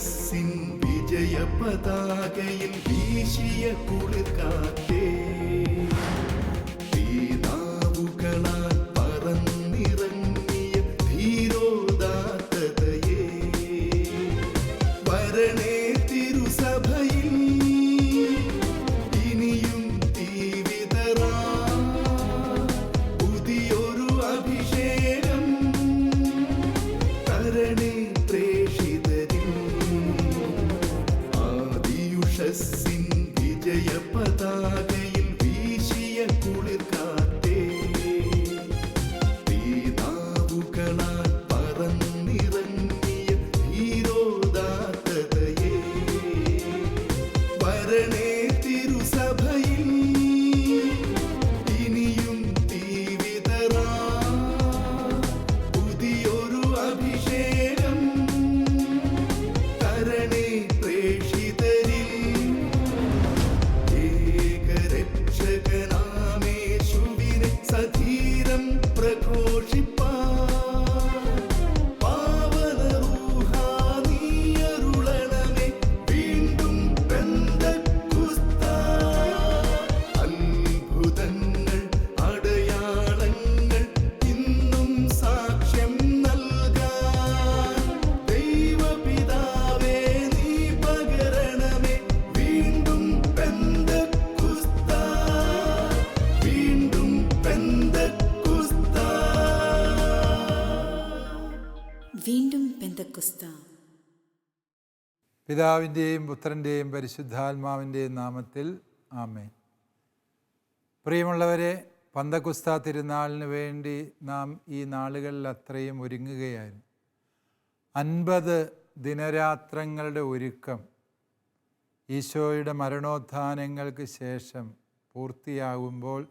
ആദിയുഷസ്സിൻ വിജയ പതാകയിൽ വീശിയ കുളിർക്കാറ്റേ, തീനാവുകളാൽ പറന്നിറങ്ങിയ ധീരോദാത്തതയേ, വരണേ തിരുസഭയിൽ ഇനിയും തീവിതറാ പുതിയൊരു അഭിഷേകം തരണേ പ്രേഷിതരിൽ. ആദിയുഷസ്സിൻ വിജയ പതാകയിൽ വീശിയ കുളിർക്കാറ്റേ, തീനാവുകളാൽ പറന്നിറങ്ങിയ ധീരോദാത്തതയേ, വരണേ തിരുസഭയിൽ ഇനിയും തീവിതറാ പുതിയൊരു അഭിഷേകം തരണേ പ്രേഷിതരിൽ. ഏകരക്ഷകനാമേശുവിനെ സധീരം പ്രഘോഷിപ്പാൻ പാവന റൂഹാ നീയരുളണമേ വീണ്ടും പെന്തക്കുസ്താ. അത്ഭുതങ്ങൾ അടയാളങ്ങൾ ഇന്നും സാക്ഷ്യം നൽകാൻ ദൈവപിതാവേ നീ പകരണമേ വീണ്ടും പെന്തക്കുസ്താ, വീണ്ടും പെന്തക്കുസ്താ. വീണ്ടും പെന്തക്കുസ്ത. പിതാവിൻ്റെയും പുത്രൻ്റെയും പരിശുദ്ധാത്മാവിൻ്റെയും നാമത്തിൽ ആമേൻ. പ്രിയമുള്ളവരെ, പന്തക്കുസ്ത തിരുനാളിന് വേണ്ടി നാം ഈ നാളുകളിൽ അത്രയും ഒരുങ്ങുകയായിരുന്നു. 50 ദിനരാത്രങ്ങളുടെ ഒരുക്കം ഈശോയുടെ മരണോത്ഥാനങ്ങൾക്ക് ശേഷം പൂർത്തിയാകുമ്പോൾ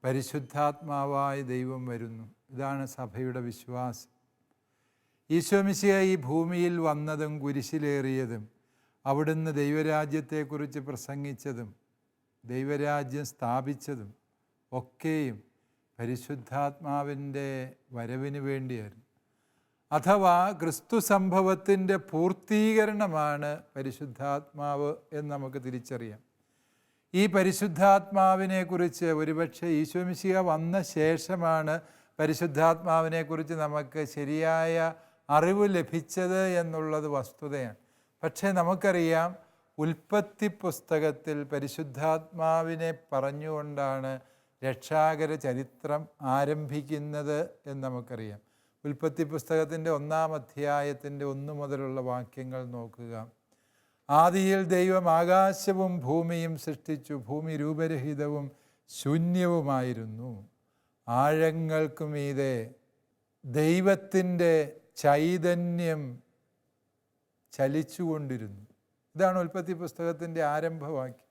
പരിശുദ്ധാത്മാവായ ദൈവം വരുന്നു. ഇതാണ് സഭയുടെ വിശ്വാസം. ഈശോ മിശിഹ ഈ ഭൂമിയിൽ വന്നതും കുരിശിലേറിയതും അവിടുന്ന് ദൈവരാജ്യത്തെക്കുറിച്ച് പ്രസംഗിച്ചതും ദൈവരാജ്യം സ്ഥാപിച്ചതും ഒക്കെയും പരിശുദ്ധാത്മാവിൻ്റെ വരവിന് വേണ്ടിയായിരുന്നു. അഥവാ ക്രിസ്തു സംഭവത്തിൻ്റെ പൂർത്തീകരണമാണ് പരിശുദ്ധാത്മാവ് എന്ന് നമുക്ക് തിരിച്ചറിയാം. ഈ പരിശുദ്ധാത്മാവിനെക്കുറിച്ച് ഒരുപക്ഷെ ഈശോ മിശിഹ വന്ന ശേഷമാണ് പരിശുദ്ധാത്മാവിനെക്കുറിച്ച് നമുക്ക് ശരിയായ അറിവ് ലഭിച്ചത് എന്നുള്ളത് വസ്തുതയാണ്. പക്ഷേ നമുക്കറിയാം, ഉൽപ്പത്തി പുസ്തകത്തിൽ പരിശുദ്ധാത്മാവിനെ പറഞ്ഞുകൊണ്ടാണ് രക്ഷാകര ചരിത്രം ആരംഭിക്കുന്നത് എന്ന് നമുക്കറിയാം. ഉൽപ്പത്തി പുസ്തകത്തിൻ്റെ 1-ാം അധ്യായത്തിൻ്റെ 1 മുതലുള്ള വാക്യങ്ങൾ നോക്കുക. ആദിയിൽ ദൈവം ആകാശവും ഭൂമിയും സൃഷ്ടിച്ചു. ഭൂമി രൂപരഹിതവും ശൂന്യവുമായിരുന്നു. ആഴങ്ങൾക്കു മീതെ ദൈവത്തിൻ്റെ ചൈതന്യം ചലിച്ചുകൊണ്ടിരുന്നു. ഇതാണ് ഉൽപ്പത്തി പുസ്തകത്തിൻ്റെ ആരംഭവാക്യം.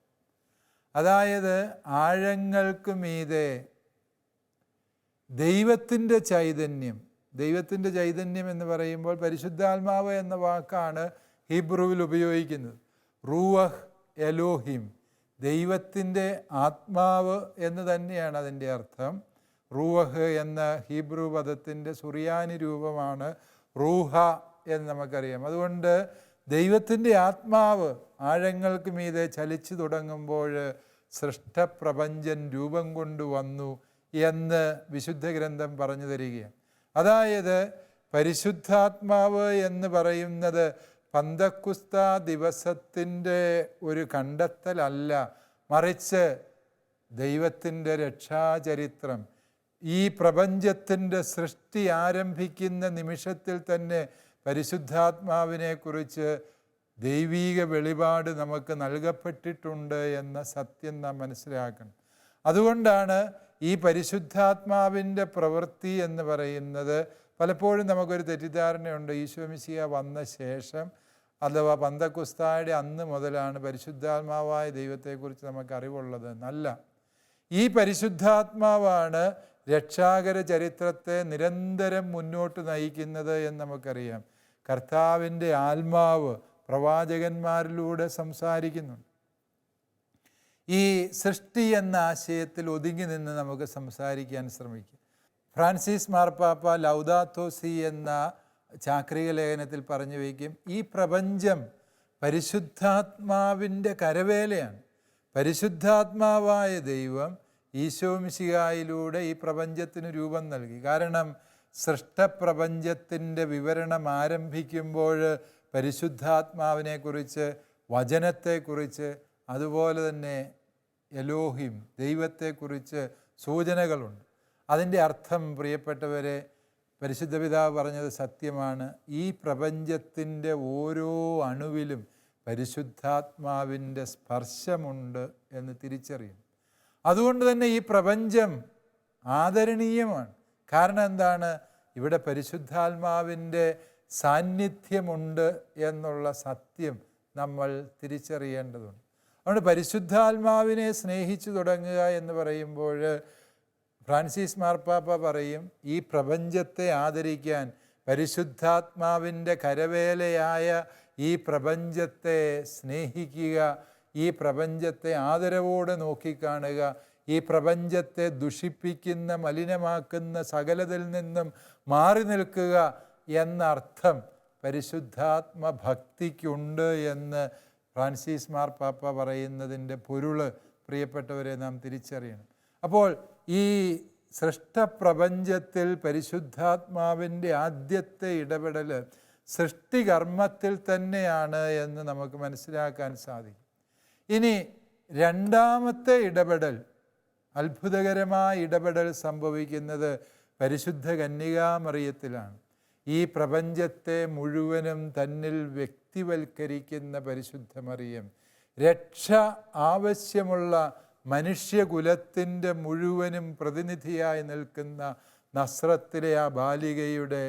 അതായത് ആഴങ്ങൾക്ക് മീതെ ദൈവത്തിൻ്റെ ചൈതന്യം. ദൈവത്തിൻ്റെ ചൈതന്യം എന്ന് പറയുമ്പോൾ പരിശുദ്ധാത്മാവ് എന്ന വാക്കാണ് ഹീബ്രുവിൽ ഉപയോഗിക്കുന്നത്. റൂവഹ് എലോഹിം, ദൈവത്തിൻ്റെ ആത്മാവ് എന്ന് തന്നെയാണ് അതിൻ്റെ അർത്ഥം. റൂവഹ് എന്ന ഹീബ്രു പദത്തിൻ്റെ സുറിയാനി രൂപമാണ് റൂഹ എന്ന് നമുക്കറിയാം. അതുകൊണ്ട് ദൈവത്തിൻ്റെ ആത്മാവ് ആഴങ്ങൾക്ക് മീതെ ചലിച്ചു തുടങ്ങുമ്പോൾ സൃഷ്ടപ്രപഞ്ചൻ രൂപം കൊണ്ടുവന്നു എന്ന് വിശുദ്ധ ഗ്രന്ഥം പറഞ്ഞു തരികയാണ്. അതായത് പരിശുദ്ധാത്മാവ് എന്ന് പറയുന്നത് പന്തക്കുസ്ത ദിവസത്തിൻ്റെ ഒരു കണ്ടെത്തലല്ല, മറിച്ച് ദൈവത്തിൻ്റെ രക്ഷാചരിത്രം, ഈ പ്രപഞ്ചത്തിൻ്റെ സൃഷ്ടി ആരംഭിക്കുന്ന നിമിഷത്തിൽ തന്നെ പരിശുദ്ധാത്മാവിനെക്കുറിച്ച് ദൈവീക വെളിപാട് നമുക്ക് നൽകപ്പെട്ടിട്ടുണ്ട് എന്ന സത്യം നാം മനസ്സിലാക്കണം. അതുകൊണ്ടാണ് ഈ പരിശുദ്ധാത്മാവിൻ്റെ പ്രവൃത്തി എന്ന് പറയുന്നത്, പലപ്പോഴും നമുക്കൊരു തെറ്റിദ്ധാരണയുണ്ട്, ഈശോ മിശിഹ വന്ന ശേഷം അഥവാ പന്തക്കുസ്തായുടെ അന്ന് മുതലാണ് പരിശുദ്ധാത്മാവായ ദൈവത്തെക്കുറിച്ച് നമുക്ക് അറിവുള്ളത് എന്നല്ല. ഈ പരിശുദ്ധാത്മാവാണ് രക്ഷാകര ചരിത്രത്തെ നിരന്തരം മുന്നോട്ട് നയിക്കുന്നത് എന്ന് നമുക്കറിയാം. കർത്താവിൻ്റെ ആത്മാവ് പ്രവാചകന്മാരിലൂടെ സംസാരിക്കുന്നുണ്ട്. ഈ സൃഷ്ടി എന്ന ആശയത്തിൽ ഒതുങ്ങി നിന്ന് നമുക്ക് സംസാരിക്കാൻ ശ്രമിക്കാം. ഫ്രാൻസിസ് മാർപ്പാപ്പ ലൗദാത്തോ സി എന്ന ചാക്രിക ലേഖനത്തിൽ പറഞ്ഞു വയ്ക്കും, ഈ പ്രപഞ്ചം പരിശുദ്ധാത്മാവിൻ്റെ കരവേലയാണ്. പരിശുദ്ധാത്മാവായ ദൈവം ഈശോമിശിഹായിലൂടെ ഈ പ്രപഞ്ചത്തിന് രൂപം നൽകി. കാരണം സൃഷ്ടപ്രപഞ്ചത്തിൻ്റെ വിവരണം ആരംഭിക്കുമ്പോൾ പരിശുദ്ധാത്മാവിനെക്കുറിച്ച്, വചനത്തെക്കുറിച്ച്, അതുപോലെ തന്നെ എലോഹിം ദൈവത്തെക്കുറിച്ച് സൂചനകളുണ്ട്. അതിൻ്റെ അർത്ഥം പ്രിയപ്പെട്ടവരെ, പരിശുദ്ധ പിതാവ് പറഞ്ഞത് സത്യമാണ്. ഈ പ്രപഞ്ചത്തിൻ്റെ ഓരോ അണുവിലും പരിശുദ്ധാത്മാവിൻ്റെ സ്പർശമുണ്ട് എന്ന് തിരിച്ചറിയും. അതുകൊണ്ട് തന്നെ ഈ പ്രപഞ്ചം ആദരണീയമാണ്. കാരണം എന്താണ്? ഇവിടെ പരിശുദ്ധാത്മാവിൻ്റെ സാന്നിധ്യമുണ്ട് എന്നുള്ള സത്യം നമ്മൾ തിരിച്ചറിയേണ്ടതുണ്ട്. അതുകൊണ്ട് പരിശുദ്ധാത്മാവിനെ സ്നേഹിച്ചു തുടങ്ങുക എന്ന് പറയുമ്പോൾ ഫ്രാൻസിസ് മാർപ്പാപ്പ പറയും, ഈ പ്രപഞ്ചത്തെ ആദരിക്കാൻ, പരിശുദ്ധാത്മാവിൻ്റെ കരവേലയായ ഈ പ്രപഞ്ചത്തെ സ്നേഹിക്കുക, ഈ പ്രപഞ്ചത്തെ ആദരവോടെ നോക്കിക്കാണുക, ഈ പ്രപഞ്ചത്തെ ദുഷിപ്പിക്കുന്ന, മലിനമാക്കുന്ന സകലതിൽ നിന്നും മാറി നിൽക്കുക എന്നർത്ഥം പരിശുദ്ധാത്മ ഭക്തിക്കുണ്ട് എന്ന് ഫ്രാൻസിസ് മാർപ്പാപ്പ പറയുന്നതിൻ്റെ പൊരുൾ പ്രിയപ്പെട്ടവരെ നാം തിരിച്ചറിയണം. അപ്പോൾ ഈ സൃഷ്ടപ്രപഞ്ചത്തിൽ പരിശുദ്ധാത്മാവിൻ്റെ ആദ്യത്തെ ഇടപെടൽ സൃഷ്ടികർമ്മത്തിൽ തന്നെയാണ് എന്ന് നമുക്ക് മനസ്സിലാക്കാൻ സാധിക്കും. ഇനി രണ്ടാമത്തെ ഇടപെടൽ, അത്ഭുതകരമായ ഇടപെടൽ സംഭവിക്കുന്നത് പരിശുദ്ധ കന്യകാമറിയത്തിലാണ്. ഈ പ്രപഞ്ചത്തെ മുഴുവനും തന്നിൽ വ്യക്തിവൽക്കരിക്കുന്ന പരിശുദ്ധ മറിയം, രക്ഷ ആവശ്യമുള്ള മനുഷ്യകുലത്തിൻ്റെ മുഴുവനും പ്രതിനിധിയായി നിൽക്കുന്ന നസ്രത്തിലെ ആ ബാലികയുടെ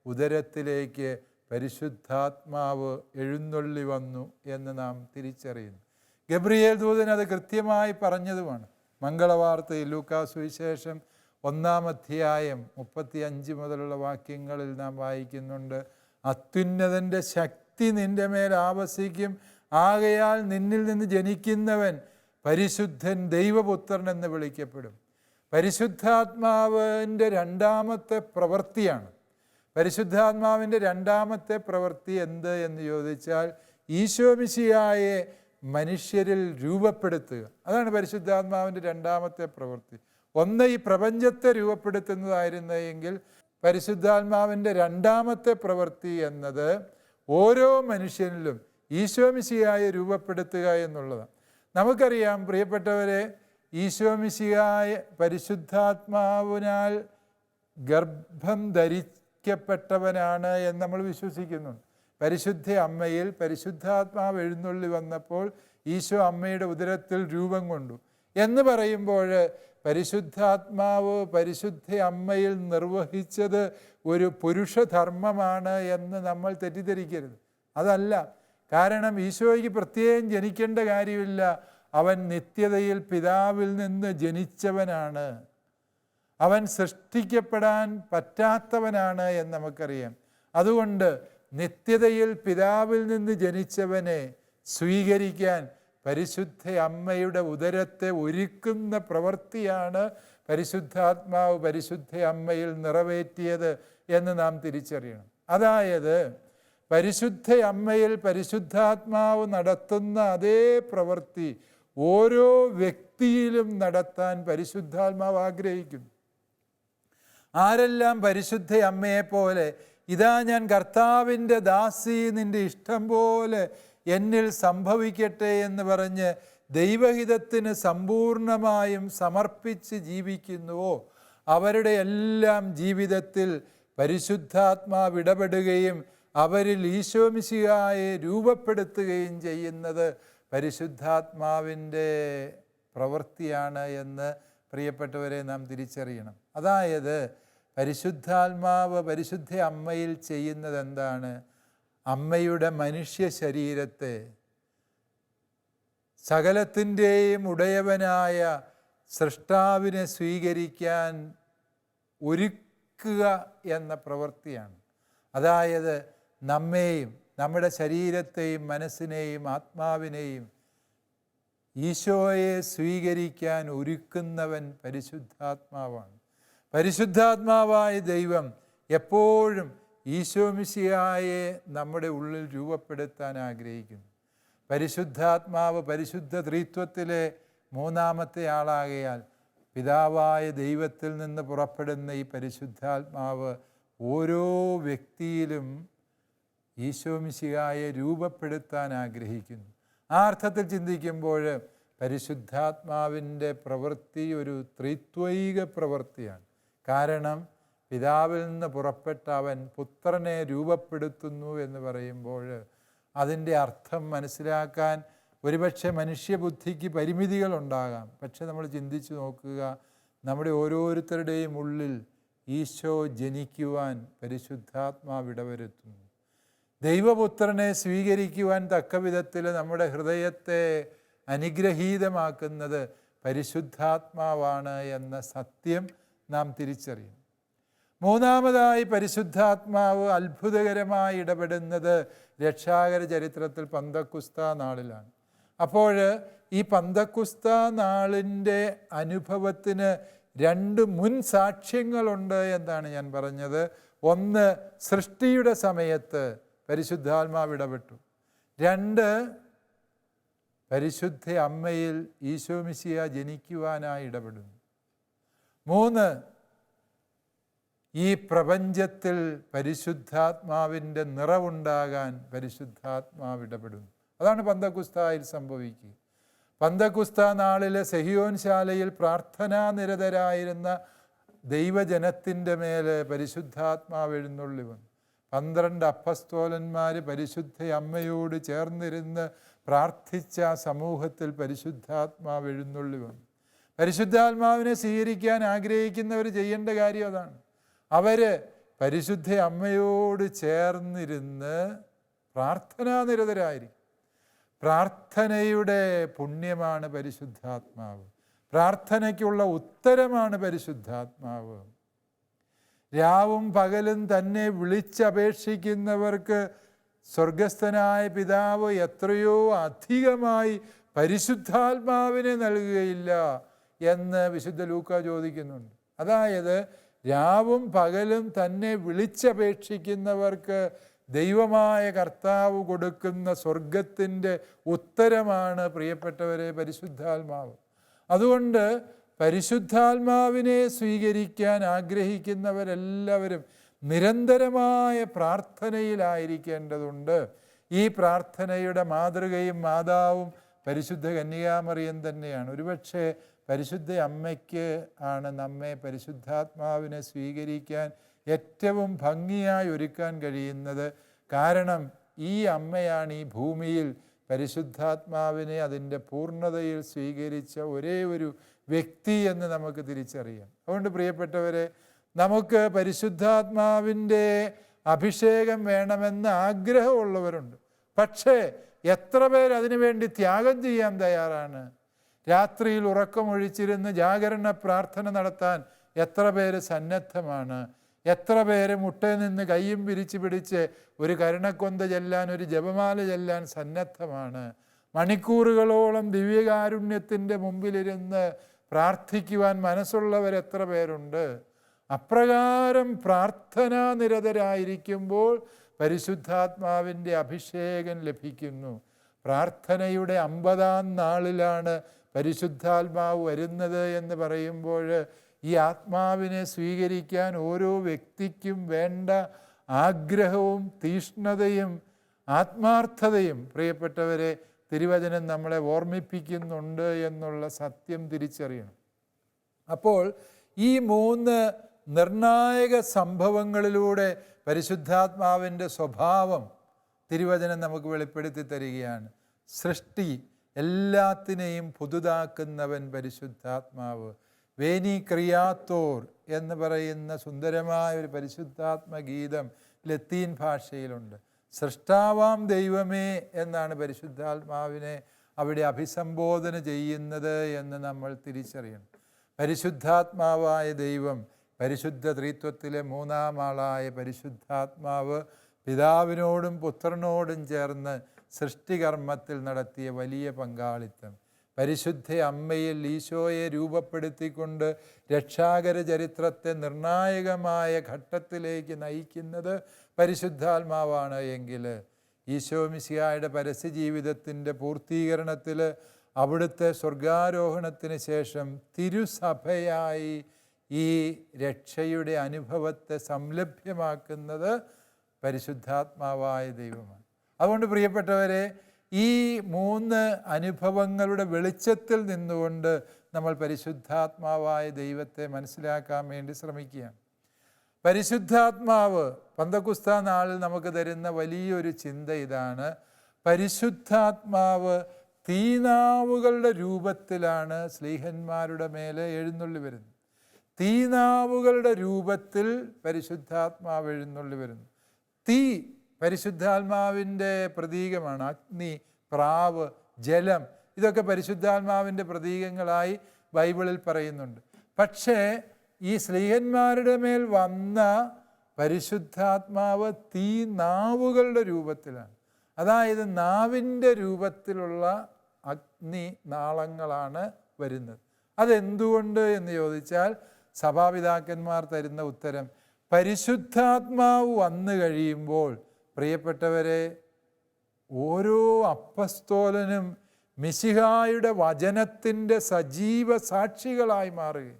ഉദരത്തിലേക്ക് പരിശുദ്ധാത്മാവ് എഴുന്നള്ളി വന്നു എന്ന് നാം തിരിച്ചറിയുന്നു. ഗബ്രിയേൽ ദൂതൻ അത് കൃത്യമായി പറഞ്ഞതുമാണ്. മംഗളവാർത്തയിൽ ലൂക്കാ സുവിശേഷം 1-ാം അധ്യായം 35 മുതലുള്ള വാക്യങ്ങളിൽ നാം വായിക്കുന്നുണ്ട്, അത്യുന്നതൻ്റെ ശക്തി നിൻ്റെ മേൽ ആവസിക്കും, ആകയാൽ നിന്നിൽ നിന്ന് ജനിക്കുന്നവൻ പരിശുദ്ധൻ, ദൈവപുത്രൻ എന്ന് വിളിക്കപ്പെടും. പരിശുദ്ധാത്മാവിൻ്റെ രണ്ടാമത്തെ പ്രവൃത്തിയാണ്. പരിശുദ്ധാത്മാവിൻ്റെ രണ്ടാമത്തെ പ്രവൃത്തി എന്ത് എന്ന് ചോദിച്ചാൽ, ഈശോമിശിഹായെ മനുഷ്യരിൽ രൂപപ്പെടുത്തുക. അതാണ് പരിശുദ്ധാത്മാവിൻ്റെ രണ്ടാമത്തെ പ്രവൃത്തി. ഒന്ന് ഈ പ്രപഞ്ചത്തെ രൂപപ്പെടുത്തുന്നതായിരുന്നെങ്കിൽ, പരിശുദ്ധാത്മാവിൻ്റെ രണ്ടാമത്തെ പ്രവൃത്തി എന്നത് ഓരോ മനുഷ്യനിലും ഈശോമിശിഹായെ രൂപപ്പെടുത്തുക എന്നുള്ളതാണ്. നമുക്കറിയാം പ്രിയപ്പെട്ടവരെ, ഈശോമിശിഹായെ പരിശുദ്ധാത്മാവിനാൽ ഗർഭം ധരിക്കപ്പെട്ടവനാണ് എന്ന് നമ്മൾ വിശ്വസിക്കുന്നുണ്ട്. പരിശുദ്ധ അമ്മയിൽ പരിശുദ്ധാത്മാവ് എഴുന്നള്ളി വന്നപ്പോൾ ഈശോ അമ്മയുടെ ഉദരത്തിൽ രൂപം കൊണ്ടു എന്ന് പറയുമ്പോൾ പരിശുദ്ധാത്മാവ് പരിശുദ്ധ അമ്മയിൽ നിർവഹിച്ചത് ഒരു പുരുഷധർമ്മമാണ് എന്ന് നമ്മൾ തെറ്റിദ്ധരിക്കരുത്. അതല്ല. കാരണം ഈശോയ്ക്ക് പ്രത്യേകം ജനിക്കേണ്ട കാര്യമില്ല. അവൻ നിത്യതയിൽ പിതാവിൽ നിന്ന് ജനിച്ചവനാണ്. അവൻ സൃഷ്ടിക്കപ്പെടാൻ പറ്റാത്തവനാണ് എന്ന് നമുക്കറിയാം. അതുകൊണ്ട് നിത്യതയിൽ പിതാവിൽ നിന്ന് ജനിച്ചവനെ സ്വീകരിക്കാൻ പരിശുദ്ധ അമ്മയുടെ ഉദരത്തെ ഒരുക്കുന്ന പ്രവൃത്തിയാണ് പരിശുദ്ധാത്മാവ് പരിശുദ്ധ അമ്മയിൽ നിറവേറ്റിയത് എന്ന് നാം തിരിച്ചറിയണം. അതായത് പരിശുദ്ധ അമ്മയിൽ പരിശുദ്ധാത്മാവ് നടത്തുന്ന അതേ പ്രവൃത്തി ഓരോ വ്യക്തിയിലും നടത്താൻ പരിശുദ്ധാത്മാവ് ആഗ്രഹിക്കുന്നു. ആരെല്ലാം പരിശുദ്ധ അമ്മയെപ്പോലെ ഇതാ ഞാൻ കർത്താവിൻ്റെ ദാസി, നിൻ്റെ ഇഷ്ടം പോലെ എന്നിൽ സംഭവിക്കട്ടെ എന്ന് പറഞ്ഞ് ദൈവഹിതത്തിന് സമ്പൂർണമായും സമർപ്പിച്ച് ജീവിക്കുന്നുവോ, അവരുടെ എല്ലാം ജീവിതത്തിൽ പരിശുദ്ധാത്മാവ് ഇടപെടുകയും അവരിൽ ഈശോമിശിഹായെ രൂപപ്പെടുത്തുകയും ചെയ്യുന്നത് പരിശുദ്ധാത്മാവിൻ്റെ പ്രവൃത്തിയാണ് എന്ന് പ്രിയപ്പെട്ടവരെ നാം തിരിച്ചറിയണം. അതായത് പരിശുദ്ധാത്മാവ് പരിശുദ്ധ അമ്മയിൽ ചെയ്യുന്നത് എന്താണ്? അമ്മയുടെ മനുഷ്യ ശരീരത്തെ സകലത്തിൻ്റെയും ഉടയവനായ സൃഷ്ടാവിനെ സ്വീകരിക്കാൻ ഒരുക്കുക എന്ന പ്രവൃത്തിയാണ്. അതായത് നമ്മെയും നമ്മുടെ ശരീരത്തെയും മനസ്സിനെയും ആത്മാവിനെയും ഈശോയെ സ്വീകരിക്കാൻ ഒരുക്കുന്നവൻ പരിശുദ്ധാത്മാവാണ്. പരിശുദ്ധാത്മാവായ ദൈവം എപ്പോഴും ഈശോമിശിഹായെ നമ്മുടെ ഉള്ളിൽ രൂപപ്പെടുത്താൻ ആഗ്രഹിക്കുന്നു. പരിശുദ്ധാത്മാവ് പരിശുദ്ധ ത്രിത്വത്തിലെ മൂന്നാമത്തെ ആളാകയാൽ പിതാവായ ദൈവത്തിൽ നിന്ന് പുറപ്പെടുന്ന ഈ പരിശുദ്ധാത്മാവ് ഓരോ വ്യക്തിയിലും ഈശോമിശിഹായെ രൂപപ്പെടുത്താൻ ആഗ്രഹിക്കുന്നു. ആ അർത്ഥത്തിൽ ചിന്തിക്കുമ്പോൾ പരിശുദ്ധാത്മാവിൻ്റെ പ്രവൃത്തി ഒരു ത്രിത്വൈക പ്രവൃത്തിയാണ്. കാരണം പിതാവിൽ നിന്ന് പുറപ്പെട്ട അവൻ പുത്രനെ രൂപപ്പെടുത്തുന്നു എന്ന് പറയുമ്പോൾ അതിൻ്റെ അർത്ഥം മനസ്സിലാക്കാൻ ഒരുപക്ഷെ മനുഷ്യബുദ്ധിക്ക് പരിമിതികളുണ്ടാകാം. പക്ഷെ നമ്മൾ ചിന്തിച്ചു നോക്കുക, നമ്മുടെ ഓരോരുത്തരുടെയും ഉള്ളിൽ ഈശോ ജനിക്കുവാൻ പരിശുദ്ധാത്മാവ് ഇടവരുത്തുന്നു. ദൈവപുത്രനെ സ്വീകരിക്കുവാൻ തക്ക വിധത്തിൽ നമ്മുടെ ഹൃദയത്തെ അനുഗ്രഹീതമാക്കുന്നത് പരിശുദ്ധാത്മാവാണ് എന്ന സത്യം നാം തിരിച്ചറിയും. മൂന്നാമതായി പരിശുദ്ധാത്മാവ് അത്ഭുതകരമായി ഇടപെടുന്നത് രക്ഷാകര ചരിത്രത്തിൽ പന്തക്കുസ്താ നാളിലാണ്. അപ്പോൾ ഈ പന്തക്കുസ്താ നാളിൻ്റെ അനുഭവത്തിന് 2 മുൻ സാക്ഷ്യങ്ങളുണ്ട് എന്നാണ് ഞാൻ പറഞ്ഞത്. ഒന്ന്, സൃഷ്ടിയുടെ സമയത്ത് പരിശുദ്ധാത്മാവ് ഇടപെട്ടു. 2, പരിശുദ്ധ അമ്മയിൽ ഈശോമിശിഹ ജനിക്കുവാനായി ഇടപെടുന്നു. 3, ഈ പ്രപഞ്ചത്തിൽ പരിശുദ്ധാത്മാവിൻ്റെ നിറവുണ്ടാകാൻ പരിശുദ്ധാത്മാവ് ഇടപെടുന്നു. അതാണ് പന്തക്കുസ്തായിൽ സംഭവിക്കുക. പന്തക്കുസ്താ നാളിലെ സെഹിയോൻ ശാലയിൽ പ്രാർത്ഥനാനിരതരായിരുന്ന ദൈവജനത്തിൻ്റെ മേലെ പരിശുദ്ധാത്മാവ് എഴുന്നള്ളി വന്നു. 12 അപ്പസ്തോലന്മാർ പരിശുദ്ധ അമ്മയോട് ചേർന്നിരുന്ന് പ്രാർത്ഥിച്ച സമൂഹത്തിൽ പരിശുദ്ധാത്മാവ് എഴുന്നള്ളി വന്നു. പരിശുദ്ധാത്മാവിനെ സ്വീകരിക്കാൻ ആഗ്രഹിക്കുന്നവർ ചെയ്യേണ്ട കാര്യം അതാണ്. അവർ പരിശുദ്ധ അമ്മയോട് ചേർന്നിരുന്ന് പ്രാർത്ഥനാനിരതരായിരിക്കും. പ്രാർത്ഥനയുടെ പുണ്യമാണ് പരിശുദ്ധാത്മാവ്. പ്രാർത്ഥനയ്ക്കുള്ള ഉത്തരമാണ് പരിശുദ്ധാത്മാവ്. രാവും പകലും തന്നെ വിളിച്ചപേക്ഷിക്കുന്നവർക്ക് സ്വർഗസ്ഥനായ പിതാവ് എത്രയോ അധികമായി പരിശുദ്ധാത്മാവിനെ നൽകുകയില്ല എന്ന് വിശുദ്ധ ലൂക്കാ ചോദിക്കുന്നുണ്ട്. അതായത് രാവും പകലും തന്നെ വിളിച്ചപേക്ഷിക്കുന്നവർക്ക് ദൈവമായ കർത്താവ് കൊടുക്കുന്ന സ്വർഗത്തിൻ്റെ ഉത്തരമാണ് പ്രിയപ്പെട്ടവരെ പരിശുദ്ധാത്മാവ്. അതുകൊണ്ട് പരിശുദ്ധാത്മാവിനെ സ്വീകരിക്കാൻ ആഗ്രഹിക്കുന്നവരെല്ലാവരും നിരന്തരമായ പ്രാർത്ഥനയിലായിരിക്കേണ്ടതുണ്ട്. ഈ പ്രാർത്ഥനയുടെ മാതൃകയും മാതാവും പരിശുദ്ധ കന്യകാമറിയം തന്നെയാണ്. ഒരുപക്ഷെ പരിശുദ്ധ അമ്മയ്ക്ക് ആണ് നമ്മെ പരിശുദ്ധാത്മാവിനെ സ്വീകരിക്കാൻ ഏറ്റവും ഭംഗിയായി ഒരുക്കാൻ കഴിയുന്നത്. കാരണം ഈ അമ്മയാണ് ഈ ഭൂമിയിൽ പരിശുദ്ധാത്മാവിനെ അതിൻ്റെ പൂർണ്ണതയിൽ സ്വീകരിച്ച ഒരേ ഒരു വ്യക്തി എന്ന് നമുക്ക് തിരിച്ചറിയാം. അതുകൊണ്ട് പ്രിയപ്പെട്ടവരെ, നമുക്ക് പരിശുദ്ധാത്മാവിൻ്റെ അഭിഷേകം വേണമെന്ന് ആഗ്രഹമുള്ളവരുണ്ട്. പക്ഷേ എത്ര പേർ അതിനു വേണ്ടി ത്യാഗം ചെയ്യാൻ തയ്യാറാണ്? രാത്രിയിൽ ഉറക്കമൊഴിച്ചിരുന്ന് ജാഗരണ പ്രാർത്ഥന നടത്താൻ എത്ര പേര് സന്നദ്ധമാണ്? എത്ര പേര് മുട്ടയിൽ നിന്ന് കയ്യും പിരിച്ചു പിടിച്ച് ഒരു കരുണക്കൊന്ത ചെല്ലാൻ, ഒരു ജപമാല ചെല്ലാൻ സന്നദ്ധമാണ്? മണിക്കൂറുകളോളം ദിവ്യകാരുണ്യത്തിൻ്റെ മുമ്പിലിരുന്ന് പ്രാർത്ഥിക്കുവാൻ മനസ്സുള്ളവരെത്ര പേരുണ്ട്? അപ്രകാരം പ്രാർത്ഥനാനിരതരായിരിക്കുമ്പോൾ പരിശുദ്ധാത്മാവിൻ്റെ അഭിഷേകം ലഭിക്കുന്നു. പ്രാർത്ഥനയുടെ 50-ാം നാളിലാണ് പരിശുദ്ധാത്മാവ് വരുന്നത് എന്ന് പറയുമ്പോൾ ഈ ആത്മാവിനെ സ്വീകരിക്കാൻ ഓരോ വ്യക്തിക്കും വേണ്ട ആഗ്രഹവും തീഷ്ണതയും ആത്മാർത്ഥതയും പ്രിയപ്പെട്ടവരെ തിരുവചനം നമ്മളെ ഓർമ്മിപ്പിക്കുന്നുണ്ട് എന്നുള്ള സത്യം തിരിച്ചറിയണം. അപ്പോൾ ഈ 3 നിർണായക സംഭവങ്ങളിലൂടെ പരിശുദ്ധാത്മാവിൻ്റെ സ്വഭാവം തിരുവചനം നമുക്ക് വെളിപ്പെടുത്തി തരികയാണ്. സൃഷ്ടി, എല്ലാത്തിനെയും പുതുതാക്കുന്നവൻ പരിശുദ്ധാത്മാവ്. വേനി ക്രിയാത്തോർ എന്ന് പറയുന്ന സുന്ദരമായ ഒരു പരിശുദ്ധാത്മഗീതം ലത്തീൻ ഭാഷയിലുണ്ട്. സൃഷ്ടാവാം ദൈവമേ എന്നാണ് പരിശുദ്ധാത്മാവിനെ അവിടെ അഭിസംബോധന ചെയ്യുന്നത് എന്ന് നമ്മൾ തിരിച്ചറിയണം. പരിശുദ്ധാത്മാവായ ദൈവം, പരിശുദ്ധ ത്രിത്വത്തിലെ 3-ാം ആളായ പരിശുദ്ധാത്മാവ് പിതാവിനോടും പുത്രനോടും ചേർന്ന് സൃഷ്ടികർമ്മത്തിൽ നടത്തിയ വലിയ പങ്കാളിത്തം. പരിശുദ്ധ അമ്മയിൽ ഈശോയെ രൂപപ്പെടുത്തിക്കൊണ്ട് രക്ഷാകര ചരിത്രത്തെ നിർണായകമായ ഘട്ടത്തിലേക്ക് നയിക്കുന്നത് പരിശുദ്ധാത്മാവാണ് എങ്കിൽ ഈശോ മിശിഹായുടെ പരസ്യ ജീവിതത്തിൻ്റെ പൂർത്തീകരണത്തിൽ അവിടുത്തെ സ്വർഗാരോഹണത്തിന് ശേഷം തിരുസഭയായി ഈ രക്ഷയുടെ അനുഭവത്തെ സംലഭ്യമാക്കുന്നത് പരിശുദ്ധാത്മാവായ ദൈവമാണ്. അതുകൊണ്ട് പ്രിയപ്പെട്ടവരെ, ഈ 3 അനുഭവങ്ങളുടെ വെളിച്ചത്തിൽ നിന്നുകൊണ്ട് നമ്മൾ പരിശുദ്ധാത്മാവായ ദൈവത്തെ മനസ്സിലാക്കാൻ വേണ്ടി ശ്രമിക്കുകയാണ്. പരിശുദ്ധാത്മാവ് പന്തക്കുസ്താ നാളിൽ നമുക്ക് തരുന്ന വലിയൊരു ചിന്ത ഇതാണ്: പരിശുദ്ധാത്മാവ് തീനാവുകളുടെ രൂപത്തിലാണ് സ്ലീഹന്മാരുടെ മേലെ എഴുന്നള്ളി വരുന്നത്. തീനാവുകളുടെ രൂപത്തിൽ പരിശുദ്ധാത്മാവ് എഴുന്നള്ളി വരുന്നു. തീ പരിശുദ്ധാത്മാവിൻ്റെ പ്രതീകമാണ്. അഗ്നി, പ്രാവ്, ജലം, ഇതൊക്കെ പരിശുദ്ധാത്മാവിൻ്റെ പ്രതീകങ്ങളായി ബൈബിളിൽ പറയുന്നുണ്ട്. പക്ഷേ ഈ സ്ലീഹന്മാരുടെ മേൽ വന്ന പരിശുദ്ധാത്മാവ് തീ നാവുകളുടെ രൂപത്തിലാണ്. അതായത് നാവിൻ്റെ രൂപത്തിലുള്ള അഗ്നി നാളങ്ങളാണ് വരുന്നത്. അതെന്തുകൊണ്ട് എന്ന് ചോദിച്ചാൽ സഭാപിതാക്കന്മാർ തരുന്ന ഉത്തരം, പരിശുദ്ധാത്മാവ് വന്നു കഴിയുമ്പോൾ പ്രിയപ്പെട്ടവരെ, ഓരോ അപ്പസ്തോലനും മിശിഹായുടെ വചനത്തിൻ്റെ സജീവ സാക്ഷികളായി മാറുകയും.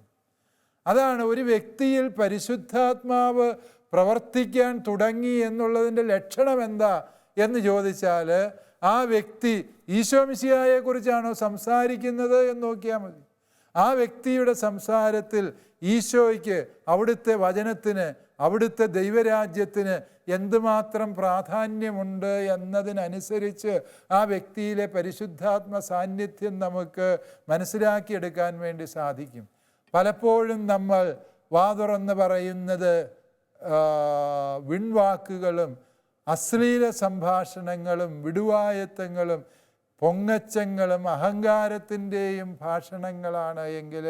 അതാണ് ഒരു വ്യക്തിയിൽ പരിശുദ്ധാത്മാവ് പ്രവർത്തിക്കാൻ തുടങ്ങി എന്നുള്ളതിൻ്റെ ലക്ഷണം എന്താ എന്ന് ചോദിച്ചാൽ, ആ വ്യക്തി ഈശോ മിശിഹായെക്കുറിച്ചാണോ സംസാരിക്കുന്നത് എന്ന് നോക്കിയാൽ മതി. ആ വ്യക്തിയുടെ സംസാരത്തിൽ ഈശോയ്ക്ക്, അവിടുത്തെ വചനത്തിന്, അവിടുത്തെ ദൈവരാജ്യത്തിന് എന്തുമാത്രം പ്രാധാന്യമുണ്ട് എന്നതിനനുസരിച്ച് ആ വ്യക്തിയിലെ പരിശുദ്ധാത്മ സാന്നിധ്യം നമുക്ക് മനസ്സിലാക്കിയെടുക്കാൻ വേണ്ടി സാധിക്കും. പലപ്പോഴും നമ്മൾ വാതുറന്ന് പറയുന്നത് വിൺവാക്കുകളും അശ്ലീല സംഭാഷണങ്ങളും വിടുവായത്തങ്ങളും പൊങ്ങച്ചങ്ങളും അഹങ്കാരത്തിൻ്റെയും ഭാഷണങ്ങളാണ് എങ്കിൽ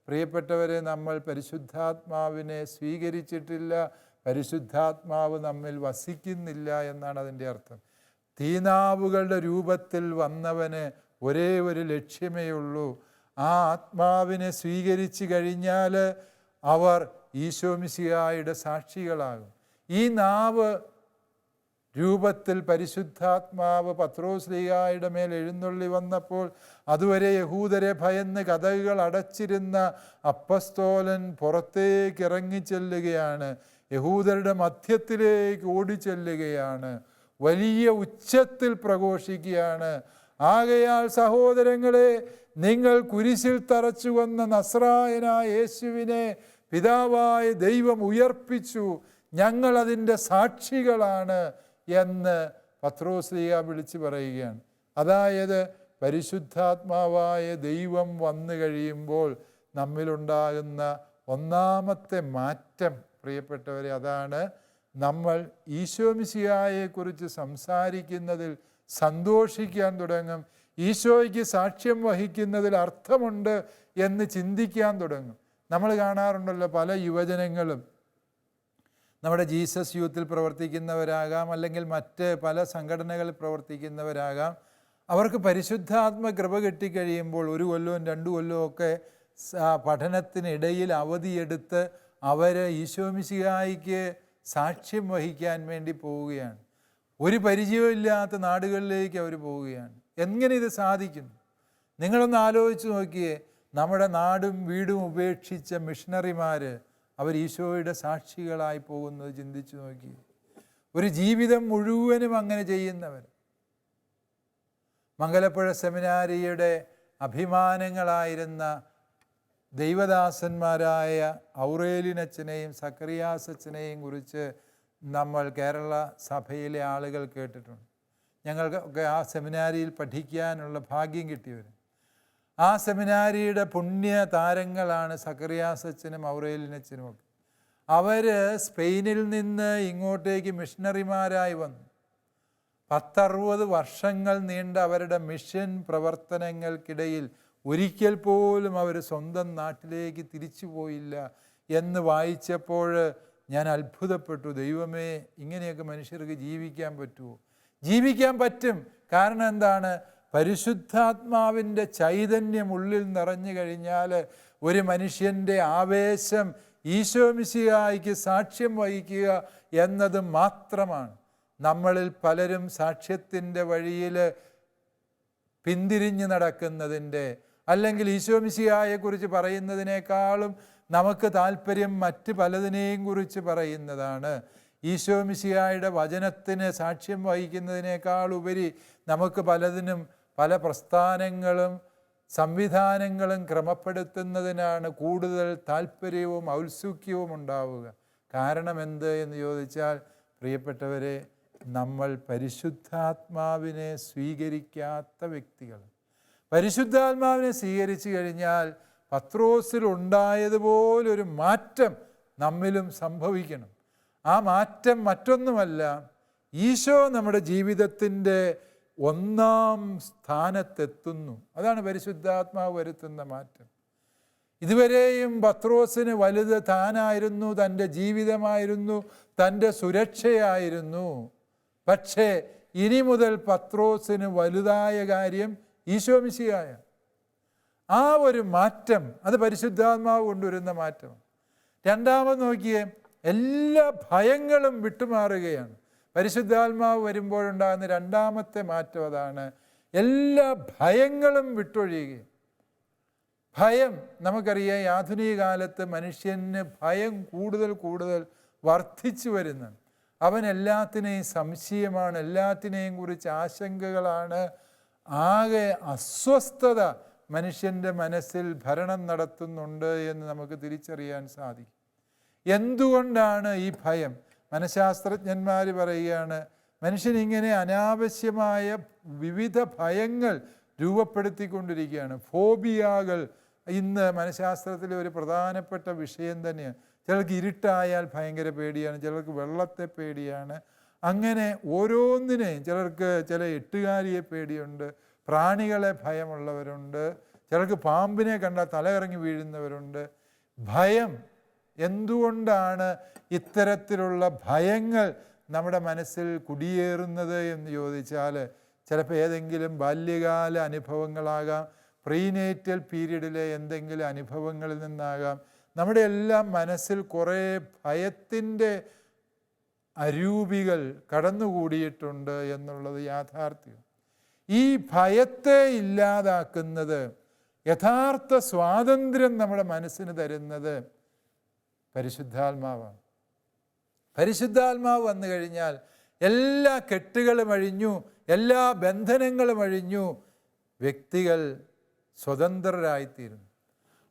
പ്രിയപ്പെട്ടവരെ, നമ്മൾ പരിശുദ്ധാത്മാവിനെ സ്വീകരിച്ചിട്ടില്ല, പരിശുദ്ധാത്മാവ് നമ്മിൽ വസിക്കുന്നില്ല എന്നാണ് അതിൻ്റെ അർത്ഥം. തീനാവുകളുടെ രൂപത്തിൽ വന്നവന് ഒരേ ഒരു ലക്ഷ്യമേ ഉള്ളൂ: ആ ആത്മാവിനെ സ്വീകരിച്ചു കഴിഞ്ഞാൽ അവർ ഈശോ മിശിഹായുടെ സാക്ഷികളാകും. ഈ നാവ് രൂപത്തിൽ പരിശുദ്ധാത്മാവ് പത്രോസ്ലീഹായുടെ മേൽ എഴുന്നള്ളി വന്നപ്പോൾ അതുവരെ യഹൂദരെ ഭയന്ന് കതകുകൾ അടച്ചിരുന്ന അപ്പസ്തോലൻ പുറത്തേക്ക് ഇറങ്ങിച്ചെല്ലുകയാണ്, യഹൂദരുടെ മധ്യത്തിലേക്ക് ഓടിച്ചെല്ലുകയാണ്, വലിയ ഉച്ചത്തിൽ പ്രഘോഷിക്കുകയാണ്: ആകയാൽ സഹോദരങ്ങളെ, നിങ്ങൾ കുരിശിൽ തറച്ചു കൊന്ന നസ്രായനായ യേശുവിനെ പിതാവായ ദൈവം ഉയർപ്പിച്ചു, ഞങ്ങൾ അതിൻ്റെ സാക്ഷികളാണ് എന്ന് പത്രോസ്ലീഹ വിളിച്ചു പറയുകയാണ്. അതായത് പരിശുദ്ധാത്മാവായ ദൈവം വന്നു കഴിയുമ്പോൾ നമ്മിലുണ്ടാകുന്ന ഒന്നാമത്തെ മാറ്റം പ്രിയപ്പെട്ടവരെ, അതാണ് നമ്മൾ ഈശോ മിശിഹായെക്കുറിച്ച് സംസാരിക്കുന്നതിൽ സന്തോഷിക്കാൻ തുടങ്ങും. ഈശോയ്ക്ക് സാക്ഷ്യം വഹിക്കുന്നതിൽ അർത്ഥമുണ്ട് എന്ന് ചിന്തിക്കാൻ തുടങ്ങും. നമ്മൾ കാണാറുണ്ടല്ലോ, പല യുവജനങ്ങളും നമ്മുടെ ജീസസ് യൂത്തിൽ പ്രവർത്തിക്കുന്നവരാകാം, അല്ലെങ്കിൽ മറ്റ് പല സംഘടനകളിൽ പ്രവർത്തിക്കുന്നവരാകാം. അവർക്ക് പരിശുദ്ധാത്മ കൃപ കിട്ടിക്കഴിയുമ്പോൾ 1 കൊല്ലവും 2 കൊല്ലവും ഒക്കെ പഠനത്തിനിടയിൽ അവധിയെടുത്ത് അവർ ഈശോ മിശിഹായ്ക്ക് സാക്ഷ്യം വഹിക്കാൻ വേണ്ടി പോവുകയാണ്. ഒരു പരിചയമില്ലാത്ത നാടുകളിലേക്ക് അവർ പോവുകയാണ്. എങ്ങനെ ഇത് സാധിക്കുന്നു? നിങ്ങളൊന്ന് ആലോചിച്ച് നോക്കിയേ. നമ്മുടെ നാടും വീടും ഉപേക്ഷിച്ച മിഷണറിമാർ അവർ ഈശോയുടെ സാക്ഷികളായി പോകുന്നത് ചിന്തിച്ചു നോക്കി. ഒരു ജീവിതം മുഴുവനും അങ്ങനെ ചെയ്യുന്നവർ. മംഗലപ്പുഴ സെമിനാരിയുടെ അഭിമാനങ്ങളായിരുന്ന ദൈവദാസന്മാരായ ഔറേലിനച്ഛനെയും സക്കറിയാസച്ഛനെയും കുറിച്ച് നമ്മൾ കേരള സഭയിലെ ആളുകൾ കേട്ടിട്ടുണ്ട്. ഞങ്ങൾക്ക് ആ സെമിനാരിയിൽ പഠിക്കാനുള്ള ഭാഗ്യം കിട്ടിയവർ. ആ സെമിനാരിയുടെ പുണ്യ താരങ്ങളാണ് സക്കറിയാസച്ഛനും ഔറേലിനച്ഛനുമൊക്കെ. അവർ സ്പെയിനിൽ നിന്ന് ഇങ്ങോട്ടേക്ക് മിഷണറിമാരായി വന്നു. 10-60 വർഷങ്ങൾ നീണ്ട അവരുടെ മിഷൻ പ്രവർത്തനങ്ങൾക്കിടയിൽ ഒരിക്കൽ പോലും അവർ സ്വന്തം നാട്ടിലേക്ക് തിരിച്ചു പോയില്ല എന്ന് വായിച്ചപ്പോൾ ഞാൻ അത്ഭുതപ്പെട്ടു. ദൈവമേ, ഇങ്ങനെയൊക്കെ മനുഷ്യർക്ക് ജീവിക്കാൻ പറ്റുമോ? ജീവിക്കാൻ പറ്റും. കാരണം എന്താണ്? പരിശുദ്ധാത്മാവിൻ്റെ ചൈതന്യം ഉള്ളിൽ നിറഞ്ഞു കഴിഞ്ഞാൽ ഒരു മനുഷ്യൻ്റെ ആവേശം ഈശോ മിശിഹായ്ക്ക് സാക്ഷ്യം വഹിക്കുക എന്നത് മാത്രമാണ്. നമ്മളിൽ പലരും സാക്ഷ്യത്തിൻ്റെ വഴിയിൽ പിന്തിരിഞ്ഞ് നടക്കുന്നതിൻ്റെ, അല്ലെങ്കിൽ ഈശോമിശിഹായെക്കുറിച്ച് പറയുന്നതിനേക്കാളും നമുക്ക് താല്പര്യം മറ്റ് പലതിനെയും കുറിച്ച് പറയുന്നതാണ്. ഈശോമിശിഹായുടെ വചനത്തിന് സാക്ഷ്യം വഹിക്കുന്നതിനേക്കാൾ ഉപരി നമുക്ക് പലതിനും പല പ്രസ്ഥാനങ്ങളും സംവിധാനങ്ങളും ക്രമപ്പെടുത്തുന്നതിനാണ് കൂടുതൽ താല്പര്യവും ഔത്സുക്യവും ഉണ്ടാവുക. കാരണം എന്ത് എന്ന് ചോദിച്ചാൽ, പ്രിയപ്പെട്ടവരെ, നമ്മൾ പരിശുദ്ധാത്മാവിനെ സ്വീകരിക്കാത്ത വ്യക്തികൾ. പരിശുദ്ധാത്മാവിനെ സ്വീകരിച്ചു കഴിഞ്ഞാൽ പത്രോസിൽ ഉണ്ടായതുപോലൊരു മാറ്റം നമ്മിലും സംഭവിക്കണം. ആ മാറ്റം മറ്റൊന്നുമല്ല, ഈശോ നമ്മുടെ ജീവിതത്തിൻ്റെ ഒന്നാം സ്ഥാനത്തെത്തുന്നു. അതാണ് പരിശുദ്ധാത്മാവ് വരുത്തുന്ന മാറ്റം. ഇതുവരെയും പത്രോസിന് വലുത് താനായിരുന്നു, തൻ്റെ ജീവിതമായിരുന്നു, തൻ്റെ സുരക്ഷയായിരുന്നു. പക്ഷേ ഇനി മുതൽ പത്രോസിന് വലുതായ കാര്യം ഈശോമിശിഹായ. ആ ഒരു മാറ്റം അത് പരിശുദ്ധാത്മാവ് കൊണ്ടുവരുന്ന മാറ്റം. രണ്ടാമത് നോക്കിയേ, എല്ലാ ഭയങ്ങളും വിട്ടുമാറുകയാണ്. പരിശുദ്ധാത്മാവ് വരുമ്പോഴുണ്ടാകുന്ന രണ്ടാമത്തെ മാറ്റം അതാണ്, എല്ലാ ഭയങ്ങളും വിട്ടൊഴിയുക. ഭയം, നമുക്കറിയാം, ആധുനിക കാലത്ത് മനുഷ്യന് ഭയം കൂടുതൽ വർദ്ധിച്ചു വരുന്നു. അവൻ എല്ലാത്തിനെയും സംശയമാണ്, എല്ലാത്തിനെയും കുറിച്ച് ആശങ്കകളാണ്. ആകെ അസ്വസ്ഥത മനുഷ്യൻ്റെ മനസ്സിൽ ഭരണം നടത്തുന്നുണ്ട് എന്ന് നമുക്ക് തിരിച്ചറിയാൻ സാധിക്കും. എന്തുകൊണ്ടാണ് ഈ ഭയം? മനഃശാസ്ത്രജ്ഞന്മാർ പറയുകയാണ്, മനുഷ്യനിങ്ങനെ അനാവശ്യമായ വിവിധ ഭയങ്ങൾ രൂപപ്പെടുത്തിക്കൊണ്ടിരിക്കുകയാണ്. ഫോബിയകൾ ഇന്ന് മനഃശാസ്ത്രത്തിലെ ഒരു പ്രധാനപ്പെട്ട വിഷയം തന്നെയാണ്. ചിലർക്ക് ഇരുട്ടായാൽ ഭയങ്കര പേടിയാണ്, ചിലർക്ക് വെള്ളത്തെ പേടിയാണ്. അങ്ങനെ ഓരോന്നിനെയും, ചിലർക്ക് ചില എട്ടുകാലിയെ പേടിയുണ്ട്, പ്രാണികളെ ഭയമുള്ളവരുണ്ട്, ചിലർക്ക് പാമ്പിനെ കണ്ടാൽ തലകറങ്ങി വീഴുന്നവരുണ്ട്. ഭയം, എന്തുകൊണ്ടാണ് ഇത്തരത്തിലുള്ള ഭയങ്ങൾ നമ്മുടെ മനസ്സിൽ കുടിയേറുന്നത് എന്ന് ചോദിച്ചാൽ, ചിലപ്പോൾ ഏതെങ്കിലും ബാല്യകാല അനുഭവങ്ങളാകാം, പ്രീനേറ്റൽ പീരീഡിലെ എന്തെങ്കിലും അനുഭവങ്ങളിൽ നിന്നാകാം. നമ്മുടെ എല്ലാം മനസ്സിൽ കുറേ ഭയത്തിൻ്റെ അരൂപികൾ കടന്നുകൂടിയിട്ടുണ്ട് എന്നുള്ളത് യാഥാർത്ഥ്യം. ഈ ഭയത്തെ ഇല്ലാതാക്കുന്നത്, യഥാർത്ഥ സ്വാതന്ത്ര്യം നമ്മുടെ മനസ്സിന് തരുന്നത് പരിശുദ്ധാത്മാവാണ്. പരിശുദ്ധാത്മാവ് വന്നു കഴിഞ്ഞാൽ എല്ലാ കെട്ടുകളും അഴിഞ്ഞു, എല്ലാ ബന്ധനങ്ങളും അഴിഞ്ഞു, വ്യക്തികൾ സ്വതന്ത്രരായിത്തീരുന്നു.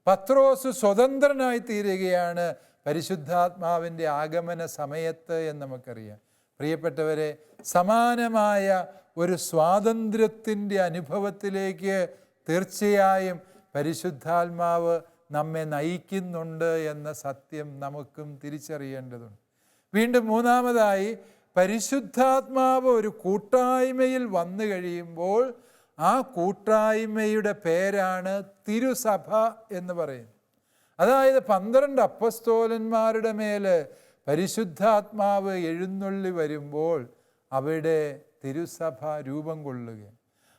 പത്രോസ് സ്വതന്ത്രനായി തീരുകയാണ് പരിശുദ്ധാത്മാവിൻ്റെ ആഗമന സമയത്ത് എന്ന് നമുക്കറിയാം. പ്രിയപ്പെട്ടവരെ, സമാനമായ ഒരു സ്വാതന്ത്ര്യത്തിൻ്റെ അനുഭവത്തിലേക്ക് തീർച്ചയായും പരിശുദ്ധാത്മാവ് നമ്മെ നയിക്കുന്നുണ്ട് എന്ന സത്യം നമുക്കും തിരിച്ചറിയേണ്ടതുണ്ട്. വീണ്ടും മൂന്നാമതായി, പരിശുദ്ധാത്മാവ് ഒരു കൂട്ടായ്മയിൽ വന്നു കഴിയുമ്പോൾ ആ കൂട്ടായ്മയുടെ പേരാണ് തിരുസഭ എന്ന് പറയുന്നത്. അതായത് 12 അപ്പസ്തോലന്മാരുടെ മേൽ പരിശുദ്ധാത്മാവ് എഴുന്നള്ളി വരുമ്പോൾ അവിടെ തിരുസഭ രൂപം കൊള്ളുകയാണ്.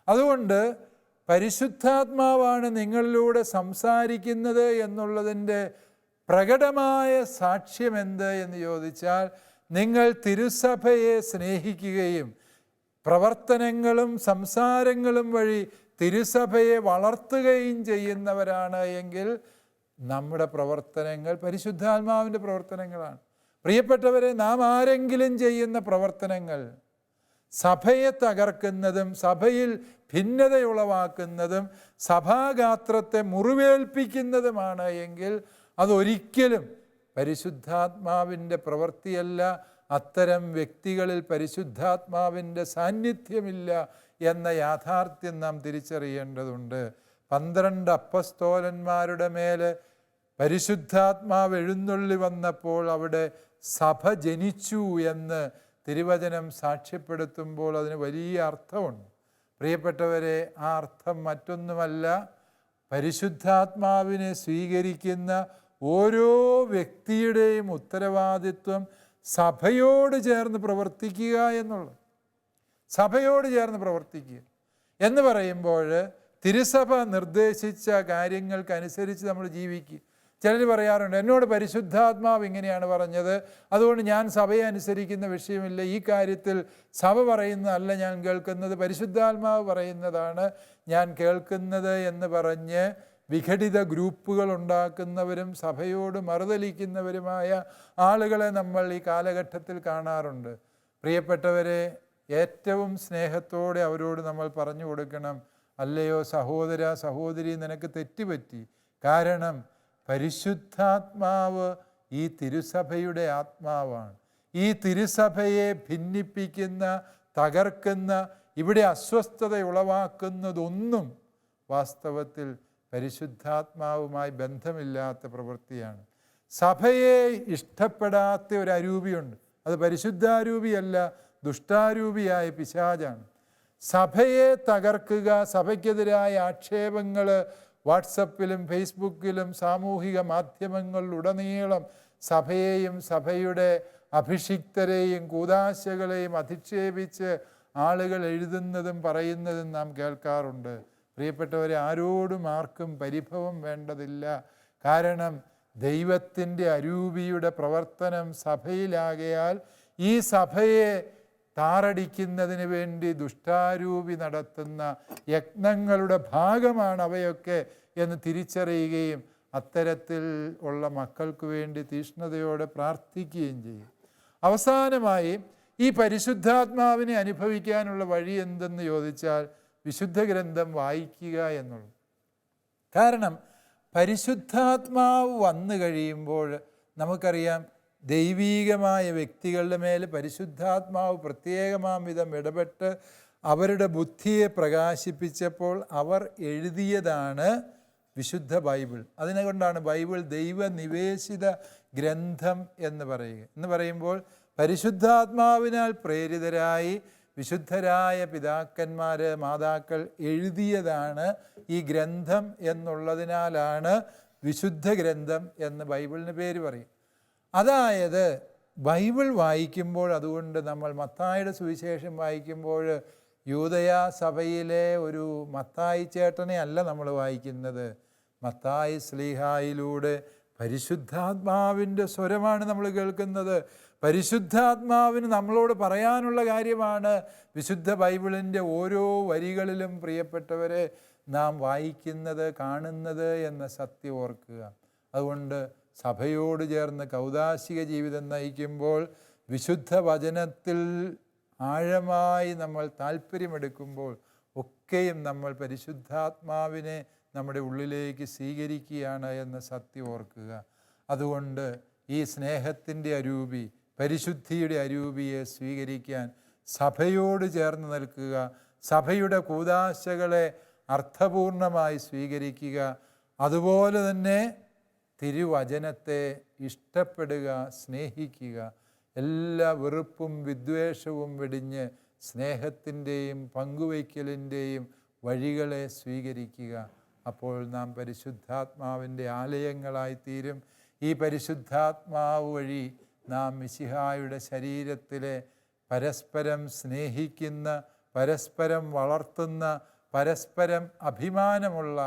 അതുകൊണ്ട് പരിശുദ്ധാത്മാവാണ് നിങ്ങളിലൂടെ സംസാരിക്കുന്നത് എന്നുള്ളതിൻ്റെ പ്രകടമായ സാക്ഷ്യം എന്ത് എന്ന് ചോദിച്ചാൽ, നിങ്ങൾ തിരുസഭയെ സ്നേഹിക്കുകയും പ്രവർത്തനങ്ങളും സംസാരങ്ങളും വഴി തിരുസഭയെ വളർത്തുകയും ചെയ്യുന്നവരാണ് എങ്കിൽ നമ്മുടെ പ്രവർത്തനങ്ങൾ പരിശുദ്ധാത്മാവിൻ്റെ പ്രവർത്തനങ്ങളാണ്. പ്രിയപ്പെട്ടവരെ, നാം ആരെങ്കിലും ചെയ്യുന്ന പ്രവർത്തനങ്ങൾ സഭയെ തകർക്കുന്നതും സഭയിൽ ഭിന്നതയുളവാക്കുന്നതും സഭാഗാത്രത്തെ മുറിവേൽപ്പിക്കുന്നതുമാണ് എങ്കിൽ അതൊരിക്കലും പരിശുദ്ധാത്മാവിൻ്റെ പ്രവൃത്തിയല്ല. അത്തരം വ്യക്തികളിൽ പരിശുദ്ധാത്മാവിൻ്റെ സാന്നിധ്യമില്ല എന്ന യാഥാർത്ഥ്യം നാം തിരിച്ചറിയേണ്ടതുണ്ട്. 12 അപ്പസ്തോലന്മാരുടെ മേൽ പരിശുദ്ധാത്മാവ് എഴുന്നള്ളി വന്നപ്പോൾ അവിടെ സഭ ജനിച്ചു എന്ന് തിരുവചനം സാക്ഷ്യപ്പെടുത്തുമ്പോൾ അതിന് വലിയ അർത്ഥമുണ്ട്. പ്രിയപ്പെട്ടവരെ, ആ അർത്ഥം മറ്റൊന്നുമല്ല, പരിശുദ്ധാത്മാവിനെ സ്വീകരിക്കുന്ന ഓരോ വ്യക്തിയുടെയും ഉത്തരവാദിത്വം സഭയോട് ചേർന്ന് പ്രവർത്തിക്കുക എന്നുള്ളത്. സഭയോട് ചേർന്ന് പ്രവർത്തിക്കുക എന്ന് പറയുമ്പോൾ തിരുസഭ നിർദ്ദേശിച്ച കാര്യങ്ങൾക്കനുസരിച്ച് നമ്മൾ ജീവിക്കുക. ചിലർ പറയാറുണ്ട്, എന്നോട് പരിശുദ്ധാത്മാവ് ഇങ്ങനെയാണ് പറഞ്ഞത്, അതുകൊണ്ട് ഞാൻ സഭയെ അനുസരിക്കുന്ന വിഷയമില്ല, ഈ കാര്യത്തിൽ സഭ പറയുന്നതല്ല ഞാൻ കേൾക്കുന്നത്, പരിശുദ്ധാത്മാവ് പറയുന്നതാണ് ഞാൻ കേൾക്കുന്നത് എന്ന് പറഞ്ഞ് വിഘടിത ഗ്രൂപ്പുകൾ ഉണ്ടാക്കുന്നവരും സഭയോട് മറുതലിക്കുന്നവരുമായ ആളുകളെ നമ്മൾ ഈ കാലഘട്ടത്തിൽ കാണാറുണ്ട്. പ്രിയപ്പെട്ടവരെ, ഏറ്റവും സ്നേഹത്തോടെ അവരോട് നമ്മൾ പറഞ്ഞു കൊടുക്കണം, അല്ലയോ സഹോദര സഹോദരി, നിനക്ക് തെറ്റുപറ്റി. കാരണം പരിശുദ്ധാത്മാവ് ഈ തിരുസഭയുടെ ആത്മാവാണ്. ഈ തിരുസഭയെ ഭിന്നിപ്പിക്കുന്ന, തകർക്കുന്ന, ഇവിടെ അസ്വസ്ഥത ഉളവാക്കുന്നതൊന്നും വാസ്തവത്തിൽ പരിശുദ്ധാത്മാവുമായി ബന്ധമില്ലാത്ത പ്രവൃത്തിയാണ്. സഭയെ ഇഷ്ടപ്പെടാത്ത ഒരു അരൂപിയുണ്ട്. അത് പരിശുദ്ധാരൂപിയല്ല, ദുഷ്ടാരൂപിയായ പിശാചാണ്. സഭയെ തകർക്കുക, സഭയ്ക്കെതിരായ ആക്ഷേപങ്ങൾ വാട്സപ്പിലും ഫേസ്ബുക്കിലും സാമൂഹിക മാധ്യമങ്ങളിലുടനീളം സഭയെയും സഭയുടെ അഭിഷിക്തരെയും കൂദാശകളെയും അധിക്ഷേപിച്ച് ആളുകൾ എഴുതുന്നതും പറയുന്നതും നാം കേൾക്കാറുണ്ട്. പ്രിയപ്പെട്ടവരെ, ആരോടും ആർക്കും പരിഭവം വേണ്ടതില്ല. കാരണം ദൈവത്തിൻ്റെ അരൂപിയുടെ പ്രവർത്തനം സഭയിലാകയാൽ ഈ സഭയെ താറടിക്കുന്നതിന് വേണ്ടി ദുഷ്ടാരൂപി നടത്തുന്ന യജ്ഞങ്ങളുടെ ഭാഗമാണ് അവയൊക്കെ എന്ന് തിരിച്ചറിയുകയും അത്തരത്തിൽ ഉള്ള മക്കൾക്ക് വേണ്ടി തീഷ്ണതയോടെ പ്രാർത്ഥിക്കുകയും ചെയ്യും. അവസാനമായി ഈ പരിശുദ്ധാത്മാവിനെ അനുഭവിക്കാനുള്ള വഴി എന്തെന്ന് ചോദിച്ചാൽ വിശുദ്ധ ഗ്രന്ഥം വായിക്കുക എന്നുള്ളത്. കാരണം പരിശുദ്ധാത്മാവ് വന്നു കഴിയുമ്പോൾ നമുക്കറിയാം, ദൈവീകമായ വ്യക്തികളുടെ മേൽ പരിശുദ്ധാത്മാവ് പ്രത്യേകമാം വിധം ഇടപെട്ട് അവരുടെ ബുദ്ധിയെ പ്രകാശിപ്പിച്ചപ്പോൾ അവർ എഴുതിയതാണ് വിശുദ്ധ ബൈബിൾ. അതിനെക്കൊണ്ടാണ് ബൈബിൾ ദൈവനിവേശിത ഗ്രന്ഥം എന്ന് പറയുക. എന്ന് പറയുമ്പോൾ പരിശുദ്ധാത്മാവിനാൽ പ്രേരിതരായി വിശുദ്ധരായ പിതാക്കന്മാർ, മാതാക്കൾ എഴുതിയതാണ് ഈ ഗ്രന്ഥം എന്നുള്ളതിനാലാണ് വിശുദ്ധ ഗ്രന്ഥം എന്ന് ബൈബിളിന് പേര് പറയും. അതായത് ബൈബിൾ വായിക്കുമ്പോൾ, അതുകൊണ്ട് നമ്മൾ മത്തായിയുടെ സുവിശേഷം വായിക്കുമ്പോൾ യൂദയ സഭയിലെ ഒരു മത്തായി ചേട്ടനെ അല്ല നമ്മൾ വായിക്കുന്നത്. മത്തായി ശ്ലീഹായിലൂടെ പരിശുദ്ധാത്മാവിൻ്റെ സ്വരമാണ് നമ്മൾ കേൾക്കുന്നത്. പരിശുദ്ധാത്മാവിന് നമ്മളോട് പറയാനുള്ള കാര്യമാണ് വിശുദ്ധ ബൈബിളിൻ്റെ ഓരോ വരികളിലും പ്രിയപ്പെട്ടവരെ നാം വായിക്കുന്നത്, കാണുന്നത് എന്ന സത്യം ഓർക്കുക. അതുകൊണ്ട് സഭയോട് ചേർന്ന് കൗദാശിക ജീവിതം നയിക്കുമ്പോൾ, വിശുദ്ധ വചനത്തിൽ ആഴമായി നമ്മൾ താല്പര്യമെടുക്കുമ്പോൾ ഒക്കെയും നമ്മൾ പരിശുദ്ധാത്മാവിനെ നമ്മുടെ ഉള്ളിലേക്ക് സ്വീകരിക്കുകയാണ് എന്ന സത്യം ഓർക്കുക. അതുകൊണ്ട് ഈ സ്നേഹത്തിൻ്റെ അരൂപി, പരിശുദ്ധിയുടെ അരൂപിയെ സ്വീകരിക്കാൻ സഭയോട് ചേർന്ന് നിൽക്കുക, സഭയുടെ കൂദാശകളെ അർത്ഥപൂർണമായി സ്വീകരിക്കുക. അതുപോലെ തന്നെ തിരുവചനത്തെ ഇഷ്ടപ്പെടുക, സ്നേഹിക്കുക. എല്ലാ വെറുപ്പും വിദ്വേഷവും വെടിഞ്ഞ് സ്നേഹത്തിൻ്റെയും പങ്കുവയ്ക്കലിൻ്റെയും വഴികളെ സ്വീകരിക്കുക. അപ്പോൾ നാം പരിശുദ്ധാത്മാവിൻ്റെ ആലയങ്ങളായിത്തീരും. ഈ പരിശുദ്ധാത്മാവ് വഴി നാം മിശിഹായുടെ ശരീരത്തിലെ പരസ്പരം സ്നേഹിക്കുന്ന, പരസ്പരം വളർത്തുന്ന, പരസ്പരം അഭിമാനമുള്ള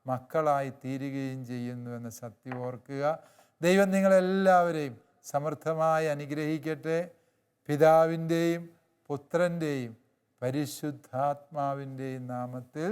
മക്കളായി തീരുകയും ചെയ്യുന്നു എന്ന സത്യം ഓർക്കുക. ദൈവം നിങ്ങളെല്ലാവരെയും സമൃദ്ധമായി അനുഗ്രഹിക്കട്ടെ. പിതാവിൻ്റെയും പുത്രൻ്റെയും പരിശുദ്ധാത്മാവിൻ്റെയും നാമത്തിൽ